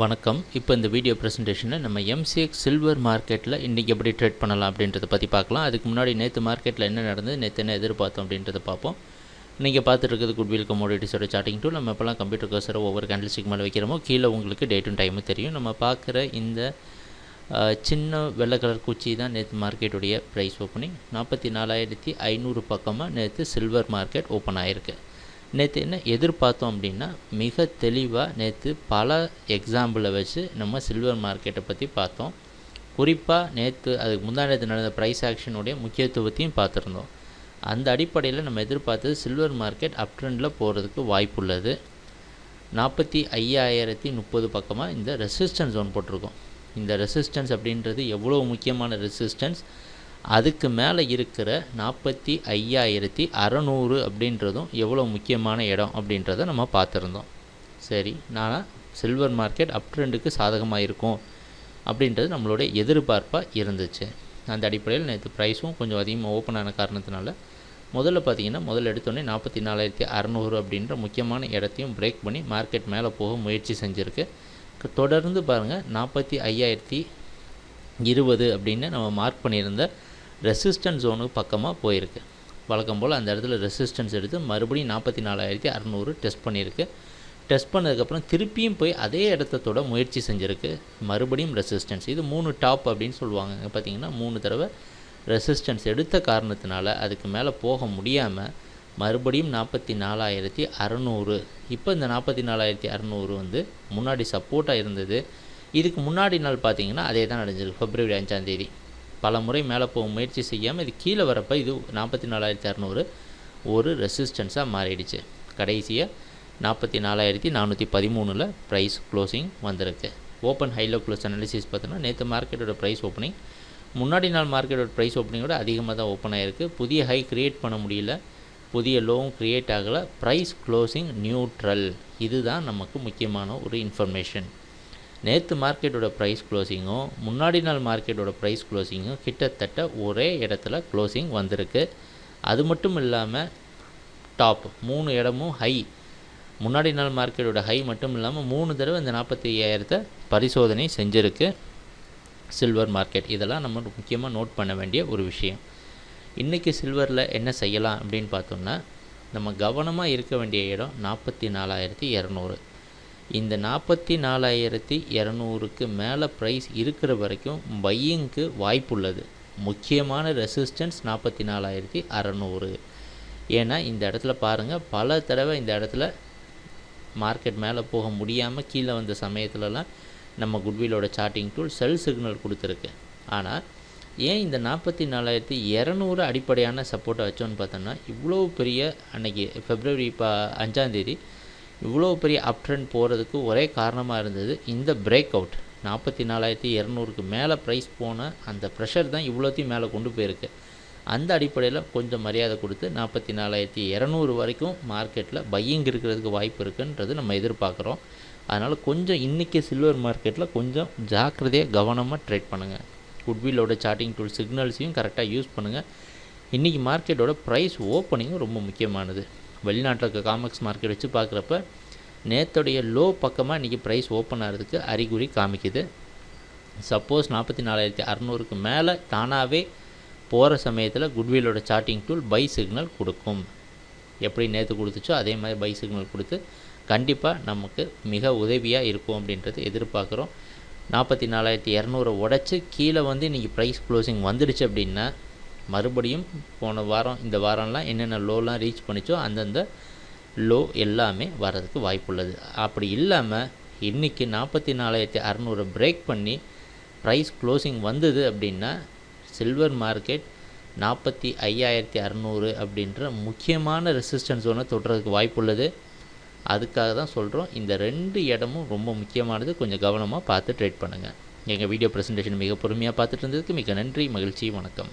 வணக்கம். இப்போ இந்த வீடியோ ப்ரெசன்டேஷனில் நம்ம எம்சிஎக்ஸ் சில்வர் மார்க்கெட்டில் இன்றைக்கி எப்படி ட்ரேட் பண்ணலாம் அப்படின்றத பற்றி பார்க்கலாம். அதுக்கு முன்னாடி நேற்று மார்க்கெட்டில் என்ன நடந்தது, நேற்று என்ன எதிர்பார்த்தோம் அப்படின்றத பார்ப்போம். நீங்கள் பார்த்துட்டு இருக்கிறது குட்வில் கமோடிட்டிஸோட சார்ட்டிங் டூல். நம்ம இப்போலாம் கம்ப்யூட்டர் கர்சரை ஒவ்வொரு கேண்டில்ஸ்டிக் மேலே வைக்கிறோமோ கீழே உங்களுக்கு டேட்டும் டைமும் தெரியும். நம்ம பார்க்குற இந்த சின்ன வெள்ளை கலர் குச்சி தான் நேற்று மார்க்கெட்டுடைய ப்ரைஸ் ஓப்பனிங். 44,500 பக்கமாக நேற்று சில்வர் மார்க்கெட் ஓப்பன் ஆகிருக்கு. நேற்று என்ன எதிர்பார்த்தோம் அப்படின்னா, மிக தெளிவாக நேற்று பல எக்ஸாம்பிளை வச்சு நம்ம சில்வர் மார்க்கெட்டை பற்றி பார்த்தோம். குறிப்பாக நேற்று அதுக்கு முந்தா நேற்று நடந்த ப்ரைஸ் ஆக்ஷனுடைய முக்கியத்துவத்தையும் பார்த்துருந்தோம். அந்த அடிப்படையில் நம்ம எதிர்பார்த்தது சில்வர் மார்க்கெட் அப் ட்ரெண்டில் போகிறதுக்கு வாய்ப்புள்ளது. 45,030 பக்கமாக இந்த ரெசிஸ்டன்ஸ் ஜோன் போட்டிருக்கோம். இந்த ரெசிஸ்டன்ஸ் அப்படின்றது எவ்வளோ முக்கியமான ரெசிஸ்டன்ஸ், அதுக்கு மேலே இருக்கிற 45,600 அப்படின்றதும் எவ்வளோ முக்கியமான இடம் அப்படின்றத நம்ம பார்த்துருந்தோம். சரி, நான் சில்வர் மார்க்கெட் அப் ட்ரெண்டுக்கு சாதகமாக இருக்கும் அப்படின்றது நம்மளுடைய எதிர்பார்ப்பாக இருந்துச்சு. அந்த அடிப்படையில் நேற்று ப்ரைஸும் கொஞ்சம் அதிகமாக ஓப்பன் ஆன காரணத்தினால முதல்ல எடுத்தோடனே 44,600 அப்படின்ற முக்கியமான இடத்தையும் பிரேக் பண்ணி மார்க்கெட் மேலே போக முயற்சி செஞ்சுருக்கு. தொடர்ந்து பாருங்கள், 45,020 அப்படின்னு நம்ம மார்க் பண்ணியிருந்த ரெசிஸ்டன்ஸ் ஜோனுக்கு பக்கமாக போயிருக்கு. வழக்கம் போல் அந்த இடத்துல ரெசிஸ்டன்ஸ் எடுத்து மறுபடியும் 44,600 டெஸ்ட் பண்ணியிருக்கு. டெஸ்ட் பண்ணதுக்கப்புறம் திருப்பியும் போய் அதே இடத்தோட முயற்சி செஞ்சுருக்கு. மறுபடியும் ரெசிஸ்டன்ஸ். இது 3 டாப் அப்படின்னு சொல்லுவாங்க. பார்த்திங்கன்னா 3 தடவை ரெசிஸ்டன்ஸ் எடுத்த காரணத்தினால அதுக்கு மேலே போக முடியாமல் மறுபடியும் 44,600. இப்போ இந்த 44,600 வந்து முன்னாடி சப்போர்ட்டாக இருந்தது. இதுக்கு முன்னாடி நாள் பார்த்திங்கன்னா அதே தான் நடந்திருக்கு. February 5 பல முறை மேலே போக முயற்சி செய்யாமல் இது கீழே வரப்போ இது 44,600 ஒரு ரெசிஸ்டன்ஸாக மாறிடுச்சு. கடைசியாக 44,413 ப்ரைஸ் க்ளோசிங் வந்திருக்கு. ஓப்பன் ஹைலோ க்ளோஸ் அனாலிசிஸ் பார்த்தோன்னா நேற்று மார்க்கெட்டோட ப்ரைஸ் ஓப்பனிங் முன்னாடி நாள் மார்க்கெட்டோட ப்ரைஸ் ஓப்பனிங்கோட அதிகமாக தான் ஓப்பன் ஆகிருக்கு. புதிய ஹை க்ரியேட் பண்ண முடியல, புதிய லோவும் க்ரியேட் ஆகலை. Price closing neutral. இதுதான் நமக்கு முக்கியமான ஒரு இன்ஃபர்மேஷன். நேற்று மார்க்கெட்டோட ப்ரைஸ் க்ளோசிங்கும் முன்னாடி நாள் மார்க்கெட்டோட ப்ரைஸ் க்ளோசிங்கும் கிட்டத்தட்ட ஒரே இடத்துல க்ளோசிங் வந்திருக்கு. அது மட்டும் இல்லாமல் டாப் 3 இடமும் ஹை, முன்னாடி நாள் மார்க்கெட்டோட ஹை மட்டும் இல்லாமல் 3 தடவை இந்த 45,000 பரிசோதனை செஞ்சுருக்கு சில்வர் மார்க்கெட். இதெல்லாம் நம்ம முக்கியமாக நோட் பண்ண வேண்டிய ஒரு விஷயம். இன்றைக்கி சில்வரில் என்ன செய்யலாம் அப்படின்னு பார்த்தோம்னா, நம்ம கவனமாக இருக்க வேண்டிய இடம் 44,200. இந்த 44,200க்கு மேலே ப்ரைஸ் இருக்கிற வரைக்கும் பையிங்க்கு வாய்ப்புள்ளது. முக்கியமான ரெசிஸ்டன்ஸ் 44,600. ஏன்னா இந்த இடத்துல பாருங்கள், பல தடவை இந்த இடத்துல மார்க்கெட் மேலே போக முடியாமல் கீழே வந்த சமயத்துலலாம் நம்ம குட்விலோட சார்ட்டிங் டூல் செல் சிக்னல் கொடுத்துருக்கு. ஆனால் ஏன் இந்த 44,200 அடிப்படையான சப்போர்ட்டை வச்சோன்னு பார்த்தோம்னா, இவ்வளோ பெரிய அன்றைக்கி February 5 இவ்வளோ பெரிய அப் ட்ரெண்ட் போகிறதுக்கு ஒரே காரணமாக இருந்தது இந்த பிரேக் அவுட். 44,200க்கு மேலே ப்ரைஸ் போன அந்த ப்ரெஷர் தான் இவ்வளோத்தையும் மேலே கொண்டு போயிருக்கு. அந்த அடிப்படையில் கொஞ்சம் மரியாதை கொடுத்து 44,200 வரைக்கும் மார்க்கெட்டில் பையிங் இருக்கிறதுக்கு வாய்ப்பு இருக்குன்றது நம்ம எதிர்பார்க்குறோம். அதனால் கொஞ்சம் இன்றைக்கி சில்வர் மார்க்கெட்டில் கொஞ்சம் ஜாக்கிரதையாக கவனமாக ட்ரேட் பண்ணுங்கள். குட்விலோட சார்ட்டிங் டூல் சிக்னல்ஸையும் கரெக்டாக யூஸ் பண்ணுங்கள். இன்றைக்கி மார்க்கெட்டோட ப்ரைஸ் ஓப்பனிங்கும் ரொம்ப முக்கியமானது. வெளிநாட்டில் இருக்க காமெக்ஸ் மார்க்கெட் வச்சு பார்க்குறப்ப நேற்றுடைய லோ பக்கமாக இன்றைக்கி ப்ரைஸ் ஓப்பன் ஆகிறதுக்கு அறிகுறி காமிக்குது. சப்போஸ் 44,600க்கு மேலே தானாகவே போகிற சமயத்தில் குட்விலோட சார்ட்டிங் டூல் பை சிக்னல் கொடுக்கும். எப்படி நேற்று கொடுத்துச்சோ அதே மாதிரி பை சிக்னல் கொடுத்து கண்டிப்பாக நமக்கு மிக உதவியாக இருக்கும் அப்படின்றது எதிர்பார்க்குறோம். 44,200 உடச்சி கீழே வந்து இன்றைக்கி ப்ரைஸ் க்ளோசிங் வந்துடுச்சு அப்படின்னா மறுபடியும் போன வாரம் இந்த வாரம்லாம் என்னென்ன லோலாம் ரீச் பண்ணிச்சோ அந்தந்த லோ எல்லாமே வரதுக்கு வாய்ப்புள்ளது. அப்படி இல்லாமல் இன்றைக்கி 44,600 பிரேக் பண்ணி ப்ரைஸ் க்ளோசிங் வந்தது அப்படின்னா சில்வர் மார்க்கெட் 45,600 அப்படின்ற முக்கியமான ரெசிஸ்டன்ஸ் ஒன்று தொடுறதுக்கு வாய்ப்புள்ளது. அதுக்காக தான் சொல்கிறோம், இந்த 2 இடமும் ரொம்ப முக்கியமானது. கொஞ்சம் கவனமாக பார்த்து ட்ரேட் பண்ணுங்கள். எங்கள் வீடியோ ப்ரெசன்டேஷன் மிக பொறுமையாக பார்த்துட்டு இருந்ததுக்கு மிக நன்றி, மகிழ்ச்சி, வணக்கம்.